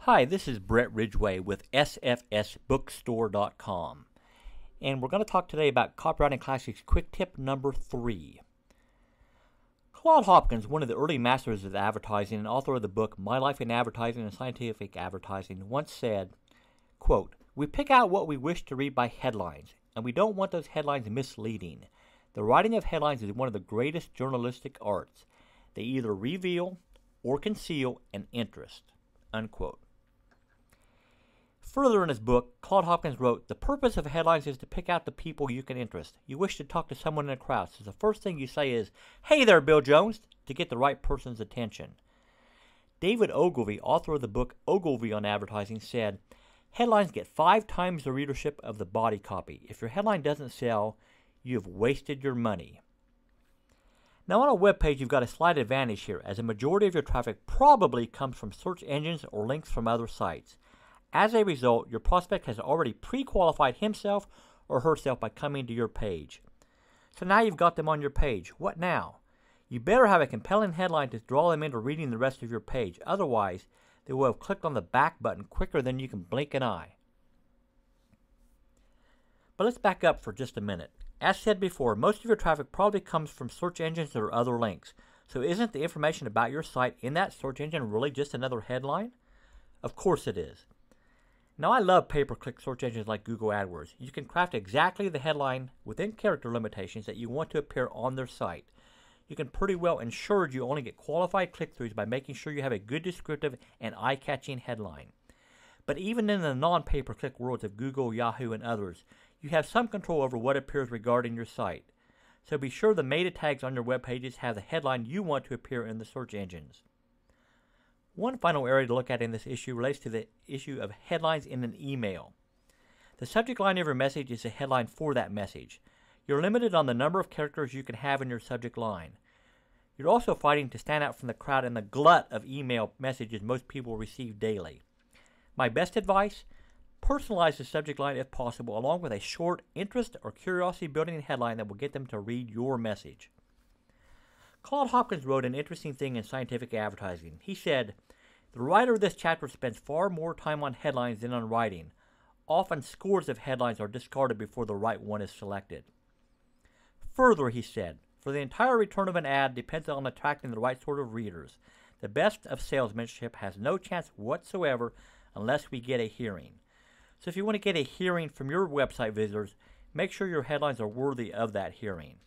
Hi, this is Brett Ridgway with sfsbookstore.com, and we're going to talk today about Copywriting Classics quick tip number 3. Claude Hopkins, one of the early masters of advertising and author of the book My Life in Advertising and Scientific Advertising, once said, quote, "We pick out what we wish to read by headlines, and we don't want those headlines misleading. The writing of headlines is one of the greatest journalistic arts. They either reveal or conceal an interest," unquote. Further in his book, Claude Hopkins wrote, "The purpose of headlines is to pick out the people you can interest. You wish to talk to someone in a crowd, so the first thing you say is, 'Hey there, Bill Jones,' to get the right person's attention." David Ogilvy, author of the book Ogilvy on Advertising, said, "Headlines get 5 times the readership of the body copy. If your headline doesn't sell, you have wasted your money." Now on a web page, you've got a slight advantage here, as a majority of your traffic probably comes from search engines or links from other sites. As a result, your prospect has already pre-qualified himself or herself by coming to your page. So now you've got them on your page. What now? You better have a compelling headline to draw them into reading the rest of your page. Otherwise, they will have clicked on the back button quicker than you can blink an eye. But let's back up for just a minute. As said before, most of your traffic probably comes from search engines or other links. So isn't the information about your site in that search engine really just another headline? Of course it is. Now, I love pay-per-click search engines like Google AdWords. You can craft exactly the headline within character limitations that you want to appear on their site. You can pretty well ensure you only get qualified click-throughs by making sure you have a good descriptive and eye-catching headline. But even in the non-pay-per-click worlds of Google, Yahoo, and others, you have some control over what appears regarding your site. So be sure the meta tags on your web pages have the headline you want to appear in the search engines. One final area to look at in this issue relates to the issue of headlines in an email. The subject line of your message is the headline for that message. You're limited on the number of characters you can have in your subject line. You're also fighting to stand out from the crowd in the glut of email messages most people receive daily. My best advice? Personalize the subject line if possible, along with a short, interest or curiosity-building headline that will get them to read your message. Claude Hopkins wrote an interesting thing in Scientific Advertising. He said, "The writer of this chapter spends far more time on headlines than on writing. Often scores of headlines are discarded before the right one is selected." Further, he said, "For the entire return of an ad depends on attracting the right sort of readers. The best of salesmanship has no chance whatsoever unless we get a hearing." So if you want to get a hearing from your website visitors, make sure your headlines are worthy of that hearing.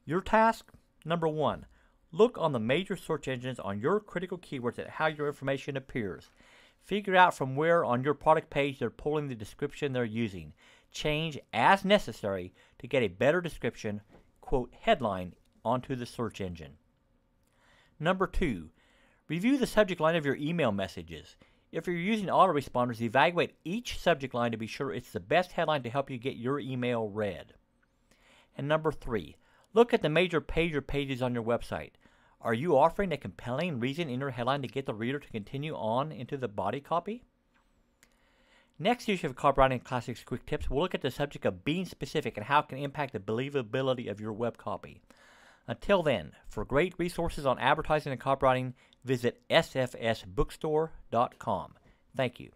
Your task? Number 1, look on the major search engines on your critical keywords at how your information appears. Figure out from where on your product page they're pulling the description they're using. Change as necessary to get a better description, quote, headline onto the search engine. Number 2, review the subject line of your email messages. If you're using autoresponders, evaluate each subject line to be sure it's the best headline to help you get your email read. And number 3, look at the major pages on your website. Are you offering a compelling reason in your headline to get the reader to continue on into the body copy? Next issue of Copywriting Classics Quick Tips, we'll look at the subject of being specific and how it can impact the believability of your web copy. Until then, for great resources on advertising and copywriting, visit sfsbookstore.com. Thank you.